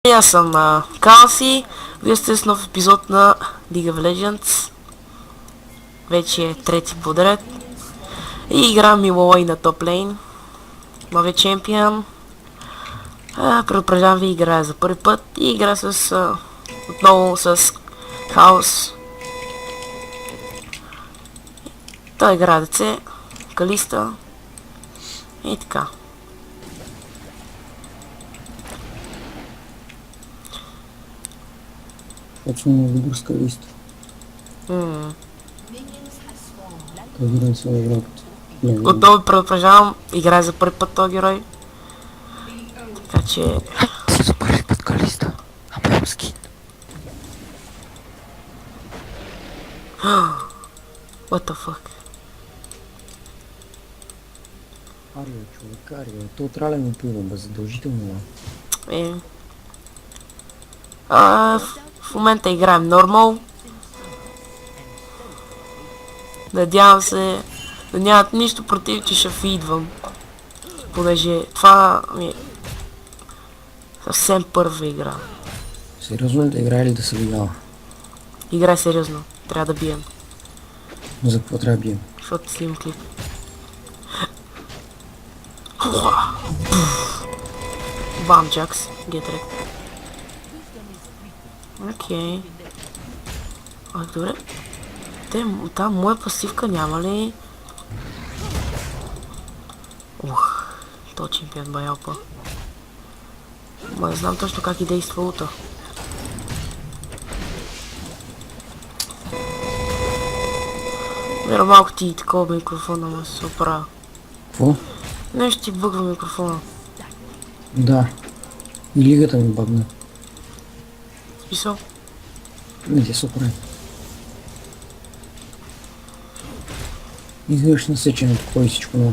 Аз съм Калси, вие сте с нов епизод на League of Legends. Вече е трети подред. И играм Милой на топ лейн. Новия чемпион. Предупреждавам ви, играя за първи път и игра с отново с Хаос. Той игра деце, Калиста и така. Точно на българска листа. Разбирам се на играта. Отново предупреждавам, играя за първи път този герой. Така че... Си за първи път Калиста. Ама имам скин. What the fuck? Арио, човек, Арио. То трален ме пива, бе, задължително. В момента играем нормал. Надявам се да нямат нищо против, че ще фидвам. Понеже това ми е съвсем първа игра. Сериозно ли да играе или да се видяла? Играй сериозно. Трябва да бием. За какво трябва да бием? Защото снимам клип. Бам, Джакс. Get wrecked. Окей. Добре. Там моя пасивка няма ли? То чемпион баялпа. Ма не знам точно как и действа ута. Мера малко ти такова микрофона, ма се оправя. Какво? Нещо ти бъгва микрофона. Да. И лигата ми бъгна. Смисъл? Не, ти се оправи. Изведнъж насечено такова и всичко много.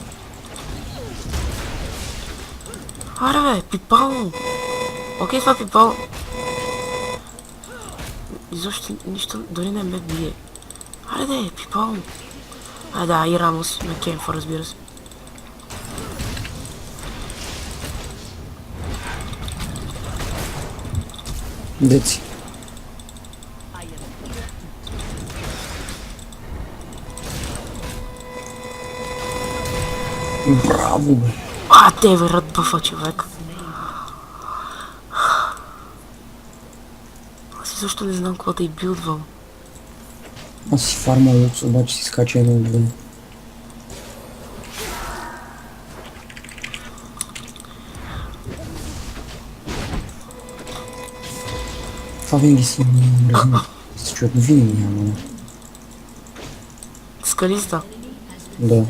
Аре бе, пипало! Окей, това пипало. Изобщо нищо дори не ме бие. Аре де, пипало. Да, и Рамос на Кемфа, разбира се. Деци. Браво, бе. Те върят бъфа, човек. Аз също не знам какво да и билдвам. Аз си фарма лукс, обаче си скача едно отвън. Това винаги си мръзна. Се чуят винаги няма. Скалиста. Да.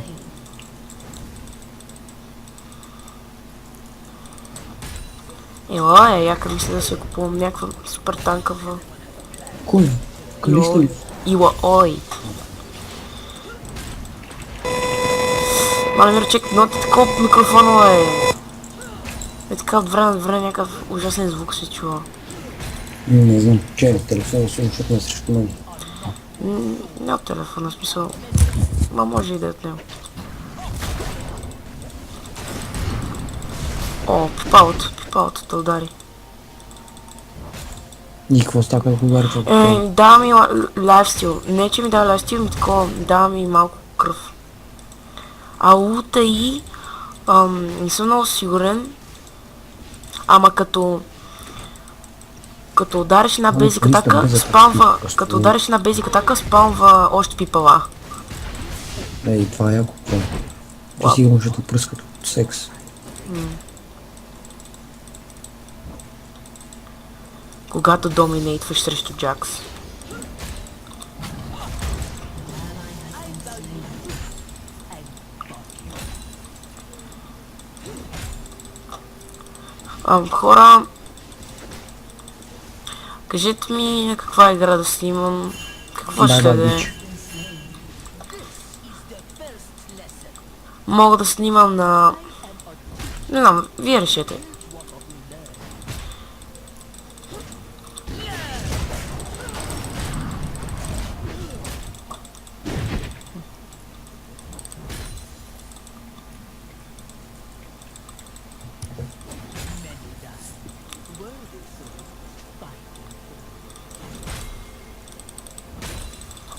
Яка мисля да се купувам някаква супер танкава. Кой? Калиста ли? Ой. Мале мирчек, но ти такова микрофона е така от време на време някакъв ужасен звук се чува. Не знам, че телефона се учат срещу мен. Не от телефона, смисъл. Ма може и да е от него. Пипалото те удари. И какво става, като удари това? Дава ми лайфстил. Не че ми дава лайфстил, ми такова, дава ми малко кръв. А лута и не съм много сигурен. Ама като удариш една бейзик атака, спамва. Като удариш една бейзик атака, спамва още пипала. Това е яко. Че сигурно ще те пръскат от секс. Когато доминейтваш срещу Джакс. Хора, кажете ми каква игра да снимам, какво ще да е. Мога да снимам на... Не знам, вие решете.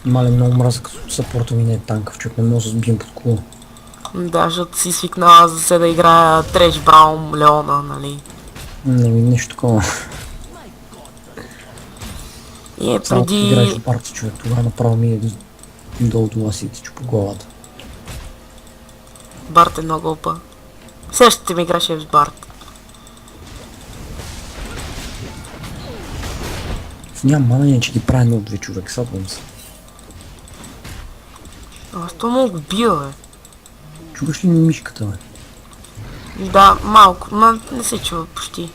Мале, много мраза като съпорта ми не е танков, човек не може да сбием под кула. Да, защото си свикнала за се да играя Треш Браун, Леона, нали? Нещо такова. И е Само като играеш в преди... Барт, човек, тогава направо ми е долу до вас и ти по главата. Барт е много опа. Следващата ми играше с Барт. Няма мана, че ги прави много две човек, садвам се. Аз то много го бия, бе. Чуваш ли ми мишката, бе? Да, малко, но не се чува почти.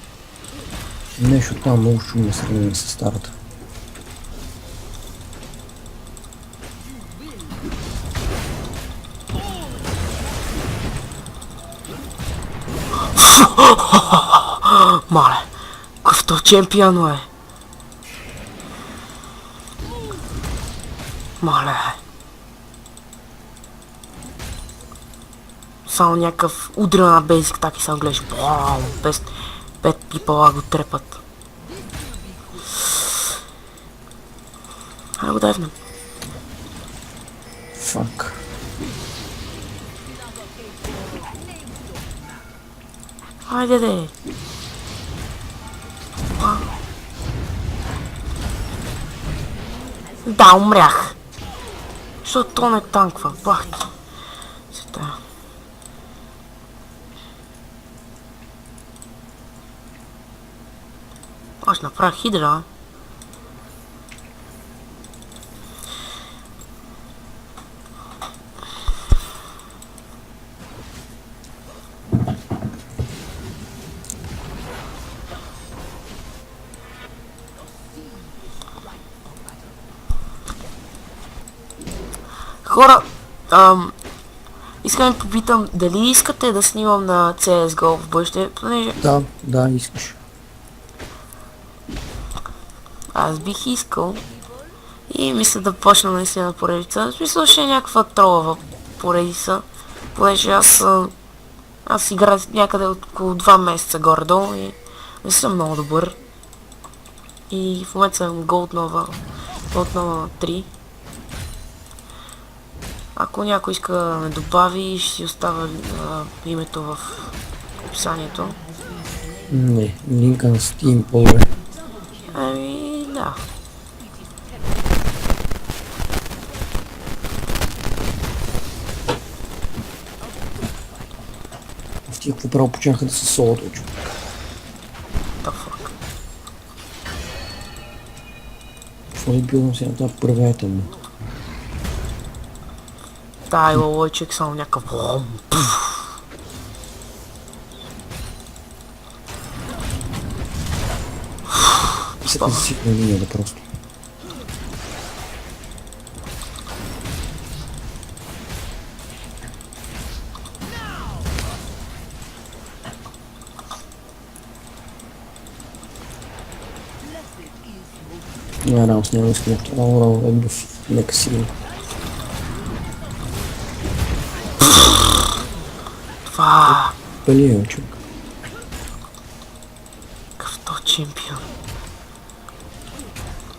Нещо там много шумно сравнение с старата. Мале, какъв то чемпион, е. Мале. Само някакъв удря на бейсик, так и само гледаш. Бам, без 5 пипала го трепат. Хайде го дайвнем. Фак. Хайде де. Да, умрях. Защото то не танква. Бах ти. Сета. Аз направих хидра. Хора, искам да попитам дали искате да снимам на CSGO в бъдеще, понеже Да, искаш. аз бих искал и мисля да почна наистина на поредица. В смисъл ще е някаква тролова поредица, понеже аз играя някъде около 2 месеца горе-долу и не съм много добър. И в момента съм Gold Nova 3. Ако някой иска да ме добави, ще си оставя името в описанието. Не, линка на Steam по-добре. Ами, да. В тия какво право почнаха да се солото, човек. The fuck. Какво ли било си на това първията му? Да, и лойчек само някакъв... Сега засипна линията просто. Раунд няма искам от Раунд в нека си. Това... Пълия, човек. Какъв то чемпион.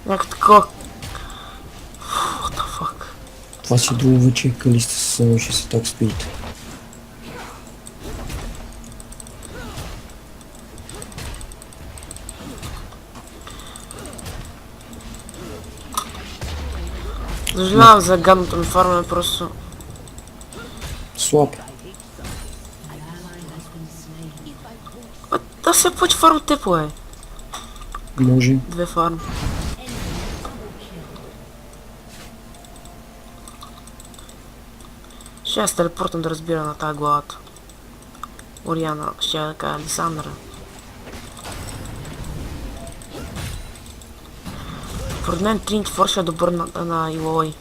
Някакъв такова... What the fuck. Това си друго вече Калиста с 60 так спирит. Съжалявам за гадното ми фармане, просто... Слаб. Да се почва фарм тепло, е. Може. 2 фарм. Ще аз телепортам да разбира на тази главата. Ориана, ще я да кажа Лисандра. Поред мен Тринити Форс е добър на Илой.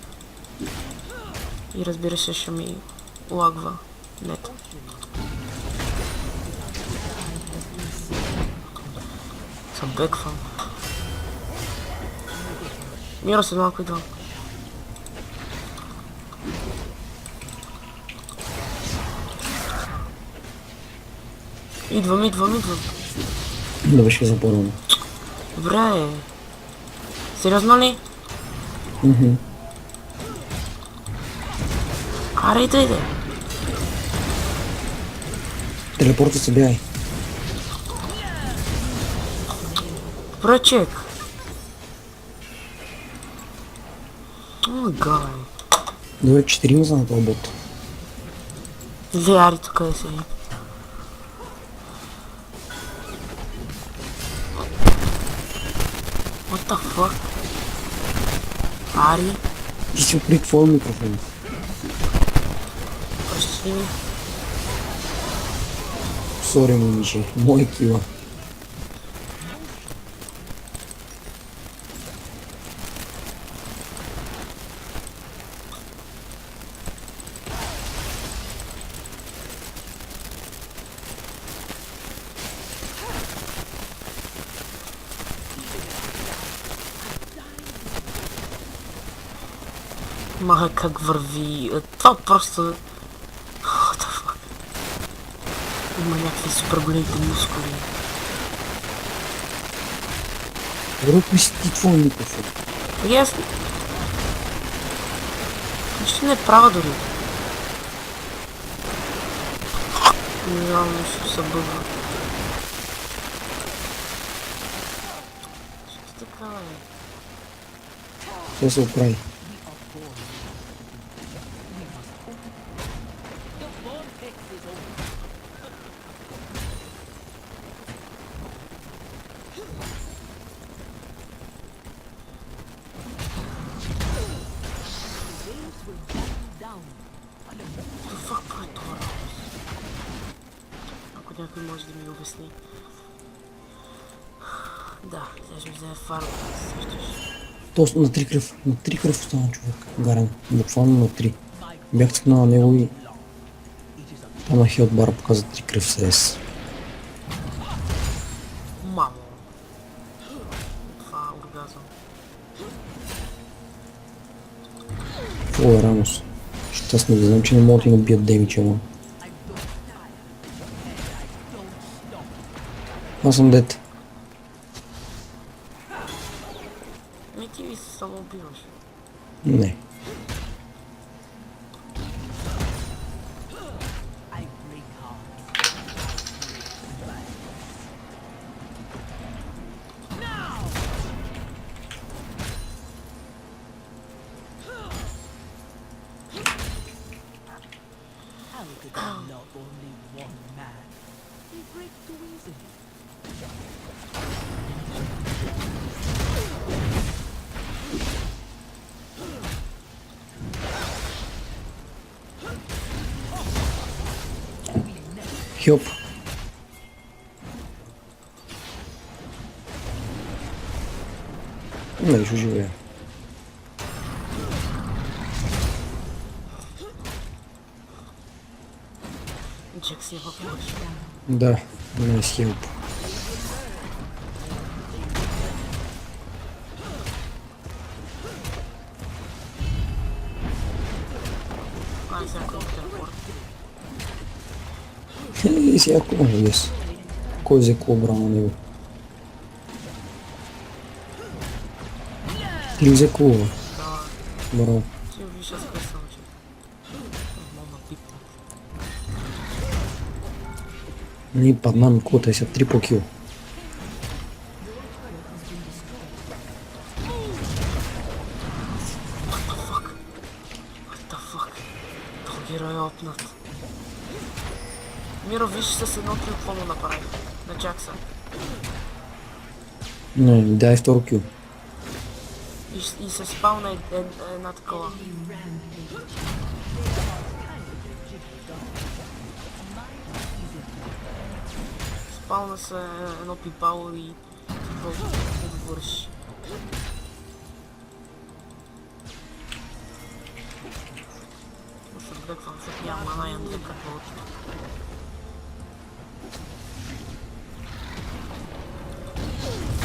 И разбира се ще ми лагва нет. Съм бекфан. Мира се малко идва. Идвам. Да беше запорвано. Добре. Сериозно ли? Аре, иде. Телепорта се бягай. Добре, чек. О, гай. Добре, 4 за на този бот. Ле, Ари, тук да се. What the fuck? Ари, Ти си отпри твоя микрофон. прости ми. Сори, момиче. Мой кила. Мага как върви. Това просто... What the fuck? Има някакви супер големите мускули. Добре, отпри си ти твоя микрофон. Ясно. Нищо не е права дори. Реално ще се бъдва. Що така е? Сега се оправи. Fuck, какво е това? Ако някой може да ми обясни. Да, сега ще ми вземе фарма, да се сещаш. Тоест на 3 кръв. На 3 кръв остана човек. Гарен. Буквално на 3. Бях цъкнал на него и... Там на хелт бара показа 3 кръв СС. Мамо. Това е оргазъм. Какво е Рамос? Щастно да знам, че не могат да ти набият демича, ама. Аз съм дет. Ми ти ви се самоубиваш. Не. Хелп. Не, ще живея. Джек си въпиваш. Да, не е с хелп. Ай, сега колко телепорт. И сега кой е дес? Кой взе кобра на него? Ти ли взе кобра? Да, Браво. ти виж аз къде съм, че. Мама пипна. Ние падна ми кота и са 3 по кил. What the fuck? Това герой е опнат. Миро, виж с едно кил какво му направи. На Джакса. Не, дай второ кил. И се спална една такова. Спална се едно пипало и какво да върши. Да се вдъквам, защото няма мана и да какво от.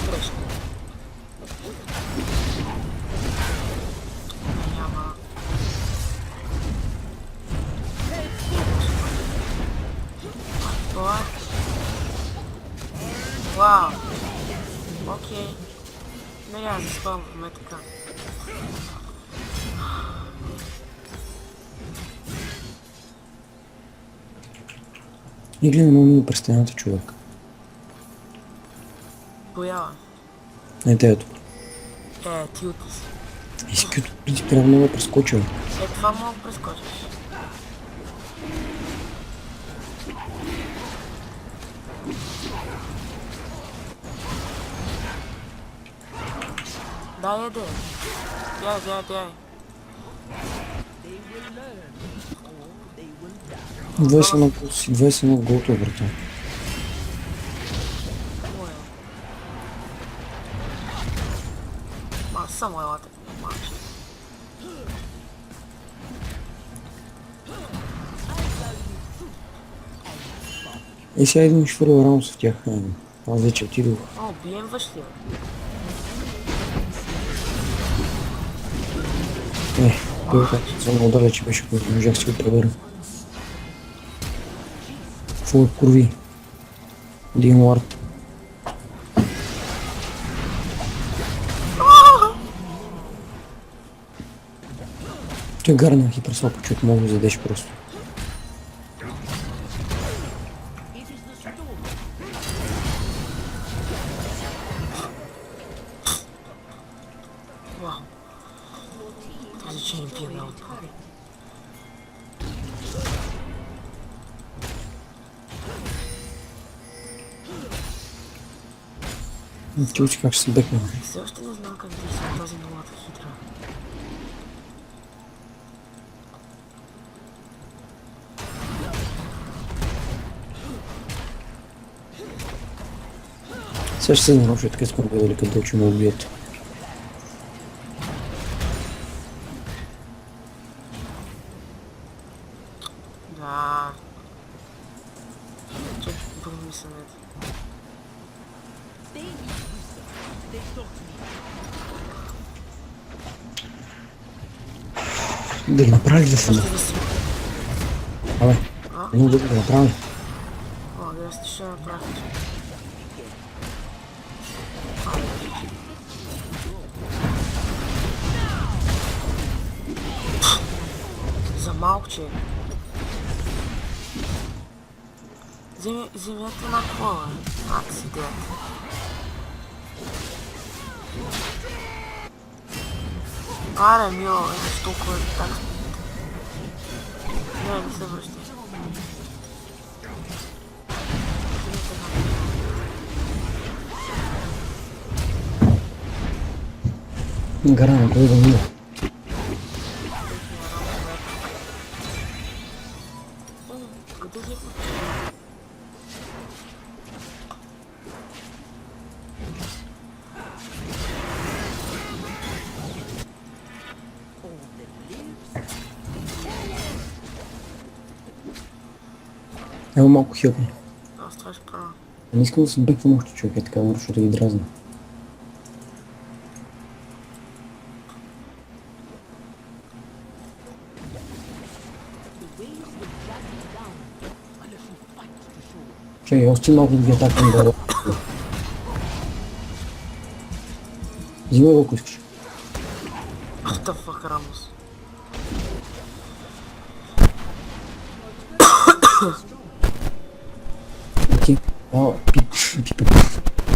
Грешно. Няма. Това. Вау. Окей. Не няма да спомняме така. И гледай много ми през стената, човек. Боява. Не, те е тук. Ти оти си. И си като принцип трябва много да прескочил. Това мога да прескочиш. Дай, еде. Тяй. 21 голто, брата. Моя. Само елате. Маче. И сега един швърля Рамос в тях. Аз вече отидох. О, бием въобще. Той за много далече беше, който можах си го пребера. Какво е курви? Един лард. Той гарна хиперсока, човек мога да задеш просто. Вау. Този чемпион е отпали. Чуваш как ще се бекне. Все още не знам как действа тази новата хитра. Сега ще се наруша, така сме гледали къде че ме убият. Да. Чек, промни се нет. Да ги направи да съм. Ще да си... Абе, едно да ги направи. О, да сте ще направя. За малко, че. Земята на кола. Аксидент. Аре, мило, ето толкова е так. Не се връщай. Гарана, кой да мина? Къде си? Ево малко хилни. Аз това ще правя. Не искам да се беквам още, човек, е така, нарочно да ги дразна. Чай, още малко да ги атакам да... Взимай го, ако искаш. What the fuck, Рамос? Ти, пипа.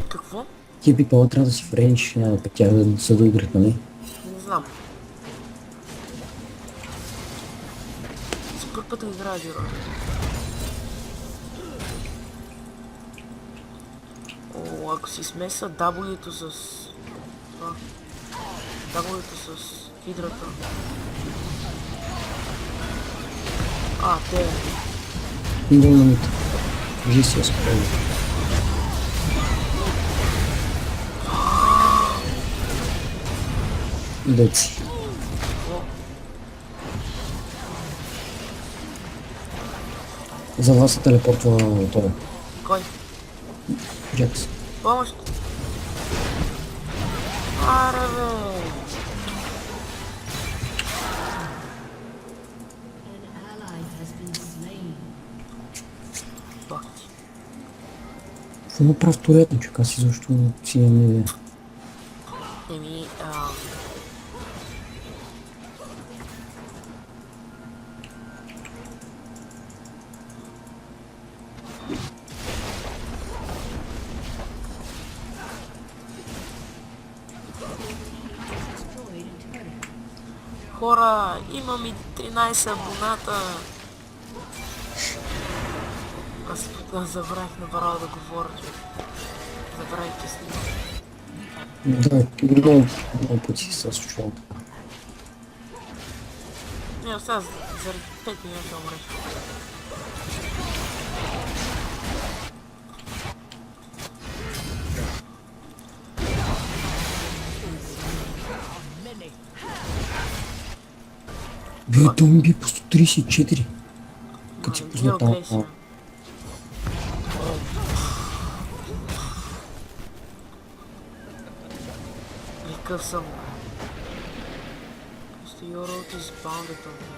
Какво? Ти пипала трябва да си в рейндж, пък тя да се да удрят, нали? Не знам. За първ път играя героя. О, ако си смеса W-то с... това. W-то с хидрата. Те. Идол на мит. Кажи си я спрямо. Деци. За вас се телепортва това. Кой? Джакс. Помощ! Аре, бе! Бахти. Какво направи вторият човек? Аз изобщо си нямам идея. Еми, хора, имам и 13 абоната. Аз забравих направо да говоря, човек. Забравих, че снимам. Да, много пъти се случва. Не, сега заради 5 минути ще умреш. Бе, той ми би по 134. Като си пусна там. Агресия. Какъв съм? Your route is bounded on me.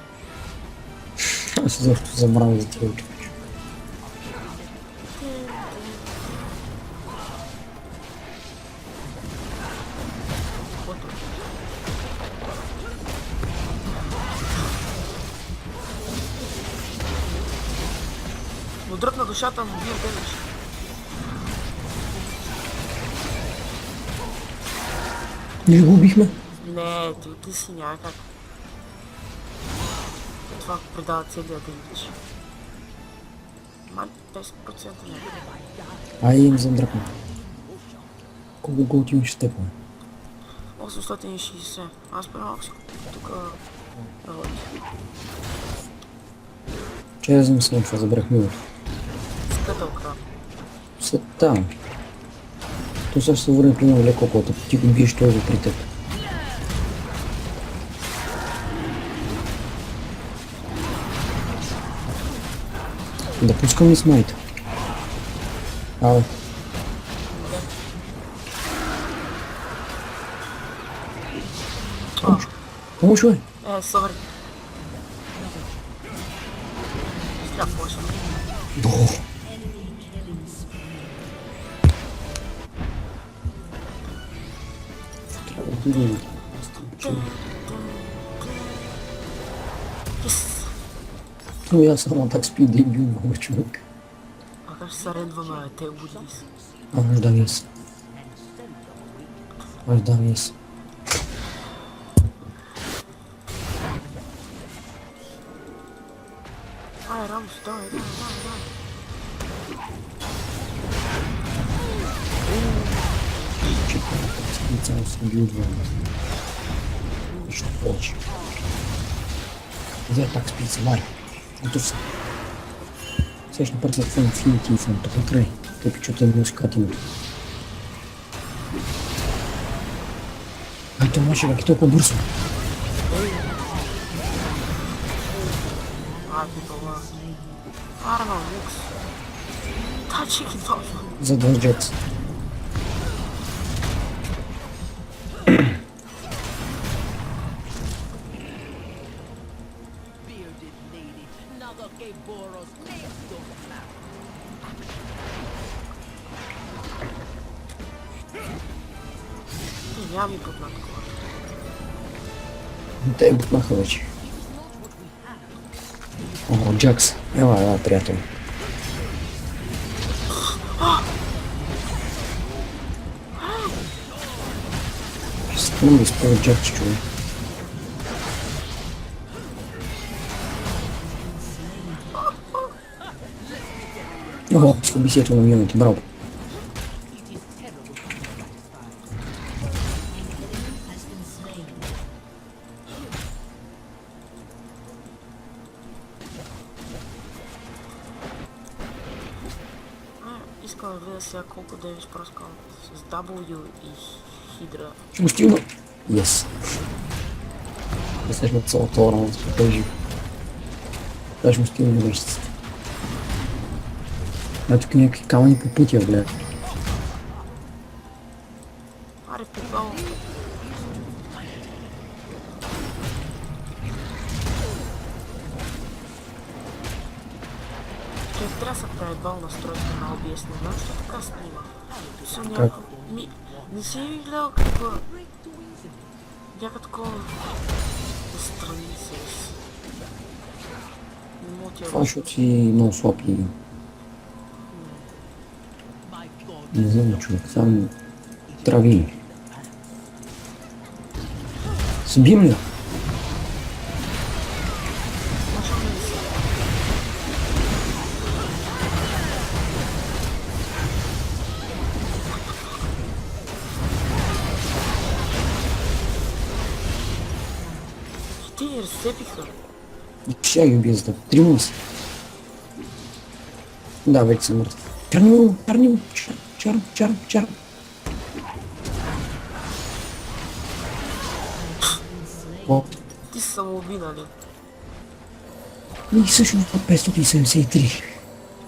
Аз защо забравя за това човек. Но дръпна душата му, бил демидж. Ние го убихме. Не, ти си някак. Това придава целия демидж. Май 10% не. Ай, им задръпна. Колко гол ти имаш с теб, бе? 860. Аз правя тук работи. Че я замислям това, забрах милото. Скътълка. След там. То също се върне при много леко, когато ти го биеш този при теб. Да пускам ли смайта? Абе. Помощ, бе? Сори. Стреля повече. До. Трябва да видим. Yes. Но и аз само так спи да бил много човек. А как ще се редваме, бе? Те будили са. Аз да вис. Аз да вис. Ай, Рамос, давай. Специално съм бил двама. Нищо повече. Взе так спица, Мари. Ето са. Сега ще напъртя това Infinity и фон. Тук край. Те пичота ми ускат името. Ай, това може бе, толкова бързо. Ай, пипала. Арно, Лукс. Тачики точно. За два джетс. И няма ми путна такова. Те бутнаха вече. О, Джакс. Ела, приятел. Спомни да изпълня Джакс, човек. О, с побисието на минути, браво. Искам да видя сега колко Дейвис пръскал с W и Хидра. Ще му стигна. Yes. Да се жмат цялото рано, да се покажи. Даже му стигна на месеците. А тук някакви камъни по пътя, бля. Аре, пипал. Че трябва да се преебал настройка на OBS, не знам, че така снима. Са някакво... Не си ли гледал какво... Бяха такова... Настрани се. Не мога ти Това защото си много слаб и... Не знам, човек, сам... Трави. Събим ли? Те ни разцепиха. Ще ги убия за това. Трима са. Да, вече съм мъртв. Черни му! Чар. О, Ти си самоуби, нали? и също на 573.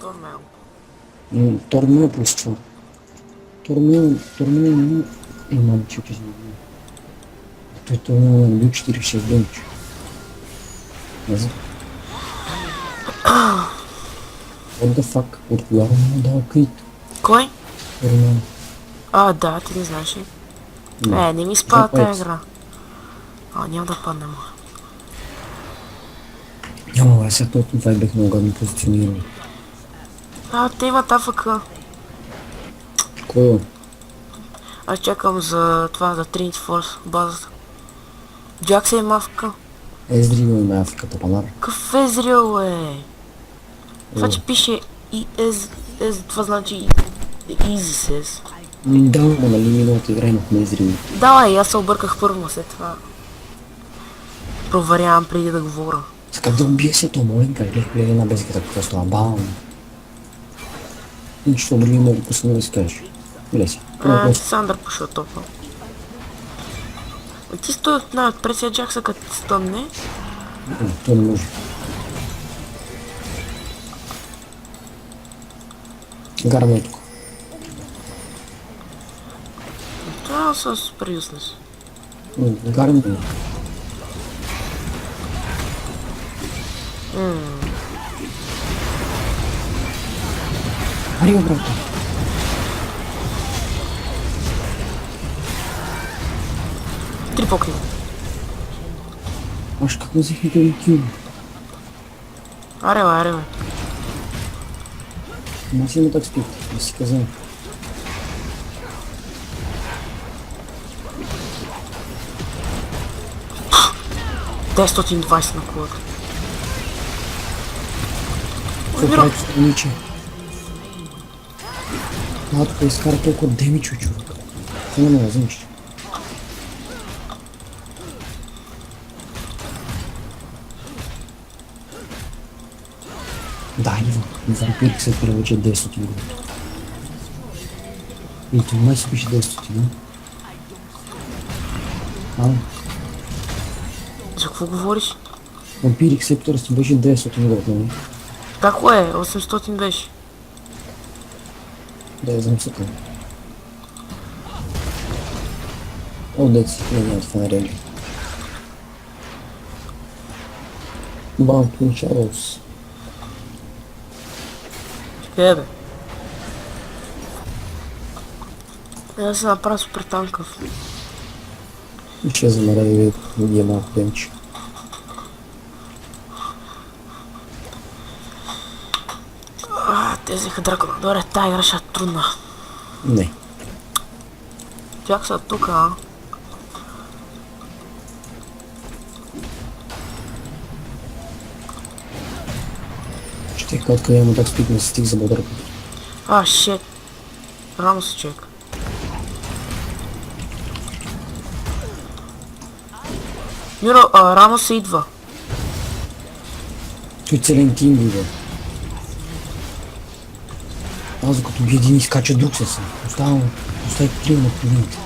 Тормел. Тормел плюс това. Тормел има... Имам чуки за него. Той Тормел е бил 46 дънче. Не знам. What the fuck? От кога му дава крит? Кой? Тормел. Да, ти не знаеш ли? Не ми спада тази игра. Няма да паднем. Няма, бе, сега това бех много гадно позициониран. Те имат АФК. Кой е? Аз чакам за това, за Trinity Force базата. Джакса има АФК. Ездрил има Африката панар. Какъв Езрил, Това, че пише това значи Easy says. Да, но нали миналата игра имахме Ездрил. Давай, аз се обърках първо, но след това проверявам преди да говоря. Как да убие се то, молим, гледай една безгата, какво става, бам. Нищо други мога пусна да изкажеш. Гледай си. Сандър пошва топа. Ти стои отпред сега Джакса, като ти стъмне. То не може. Гарна е тук. Това са супер юснес. Гарна е. Ари, брат. Три покри. Аж как ме взехме този кил? Аре. Ма си има так спит, да си казал. Те 120 на колата. Какво прави страниче? Тук изкара толкова демидж, човек. Това не ме разумиш. Да, вампирик се превече 10 години. И това май се пише 10 години. За какво говориш? Вампирик сектора си беше 900 год, нали? Какво е? 800 беше. Да, я знам съка. О, деци, няма фанерели. Bounty Shadows. Бе. Аз се направя супер танков. И ще замера да видя малко пенче. Те взеха дракона. Добре, тая игра ще е трудна. Не. Чак са тук, Ще откъде имам так спит не стиг за бодърка. Шет. Рано се чек. Миро, рано се идва. Той целен тим бива. Аз докато ги един изкача друг се съм. Остави трима на половината.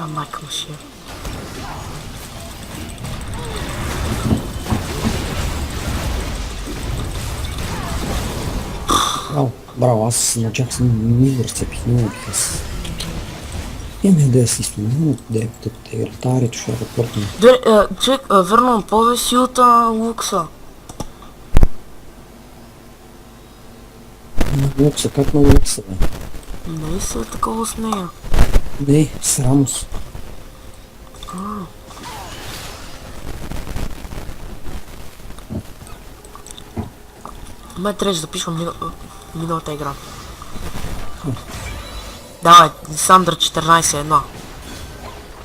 Майка му ще. Браво, аз на Джаксън не разцепих, не убих аз. Имаме да е си много да те ретарито ще рапортно. Чек, верно, пове силата Лукса. Лукса, как на Лукса, бе? Не се е такова с нея. Не, с Рамос. Май трябва да запишвам миналата игра. Давай, Сандър 14-1.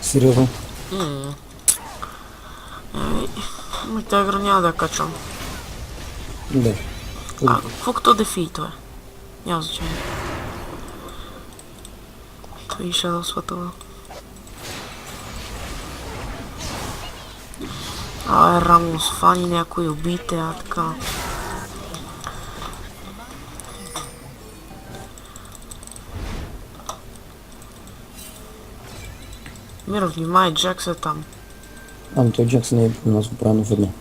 Сериозно? Тази игра няма да я качвам. Да. Какво като дефи това е? Няма значение. Това и Shadow Swatова. Рамос, фани някой, убийте, така. Миро, внимай, Джакс е там. Ами той Джакс не е при нас оправено в едно.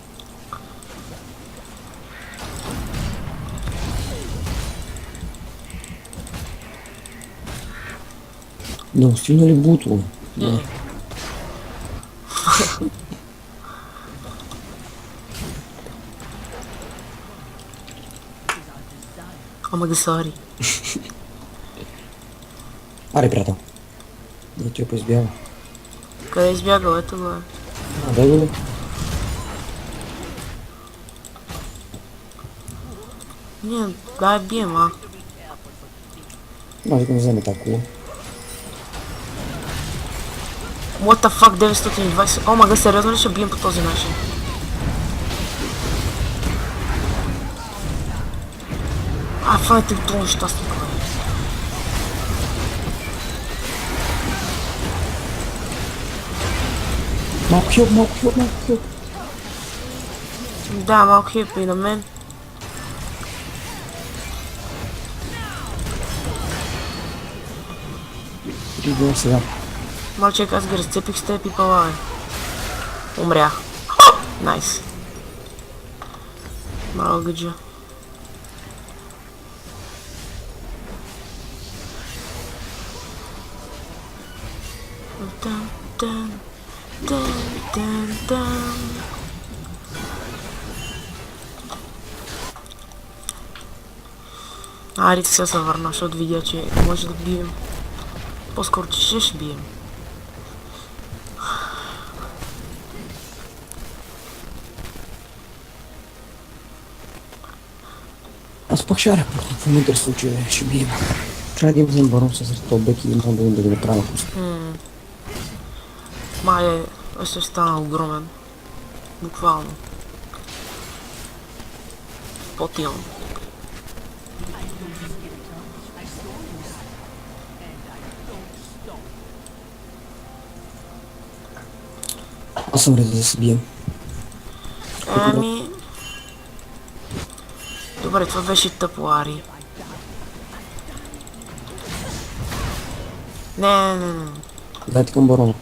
Да го стигнали бутово. Да. Ама да сори. Аре, приятел. Да ти поизбяга. Къде е избягал? Ето го е. А, дай го. Ние, дай бием, а. Може да не вземе така кула. What the fuck, 920. О, мага, сериозно ли ще бием по този начин? Файте това нещастник. Малко хилп, малко хилп, малко хилп. Да, малко хип и на мен. Идем сега. Малчек, аз ги разцепих с теб и пала, бе. Умрях. Найс. Мало гъджа. Дан, дан, дан, дан, дан. Айде сега се върна, защото видя, че може да бием. По-скоро, че ще бием. Аз пък шаря, в момента случай ще бием. Трябва да им взем барон с рестолбек и мога да го направя просто. Май ще стана огромен. Буквално. По-тилно. Аз съм реди да се бием. Ами... Добре, това беше тъпо, Ари. Не. Дайте към барона.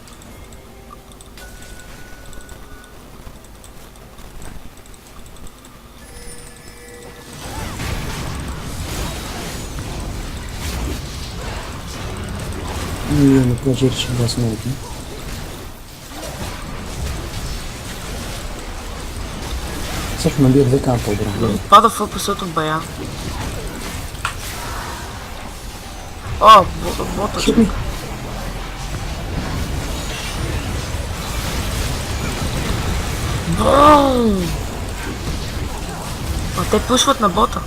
Не кажи, че да сме окей. Също набия 2 канта отбрана. Пада в ъпъсът от бая. О, бота. Хит ми. Бум! А те пушват на бота.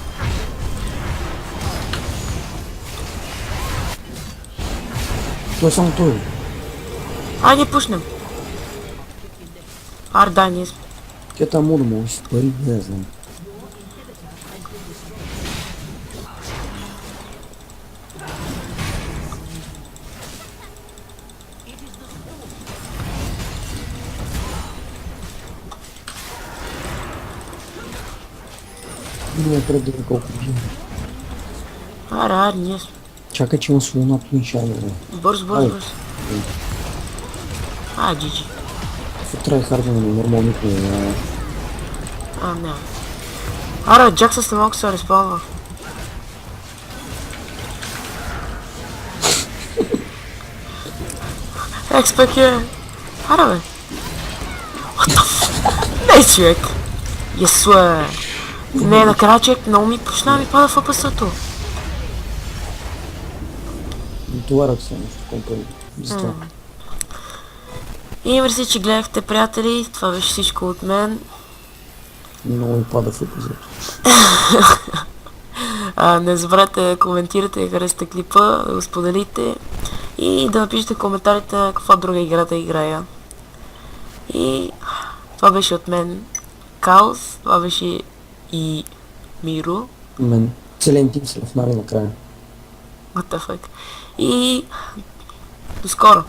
Той е само той. Айде пушнем. Да, ние сме. Тя там мога да му си пари, не знам. Не пред да колко бием. Аре, ние сме. Чакай, че има слона плинчарно. Бърз. Джиджи. Какво трябва харда на нормално никой не. Не. Аре, Джакса сте малко се респалва. Експек е. Аре, бе. What the fuck? Не, човек. Yes, не, накрая човек много ми почна ми пада в АПС-то. Товарят се нещо компания. Затова. И мерси, че гледахте, приятели. Това беше всичко от мен. Много ми пада в епизод. Не забравяйте да коментирате, харесате клипа, да го споделите и да напишете в коментарите каква друга игра да играя. И това беше от мен Каос, това беше и Миро. Мен. Целен тим се лъфнали накрая. What the fuck. И до скоро!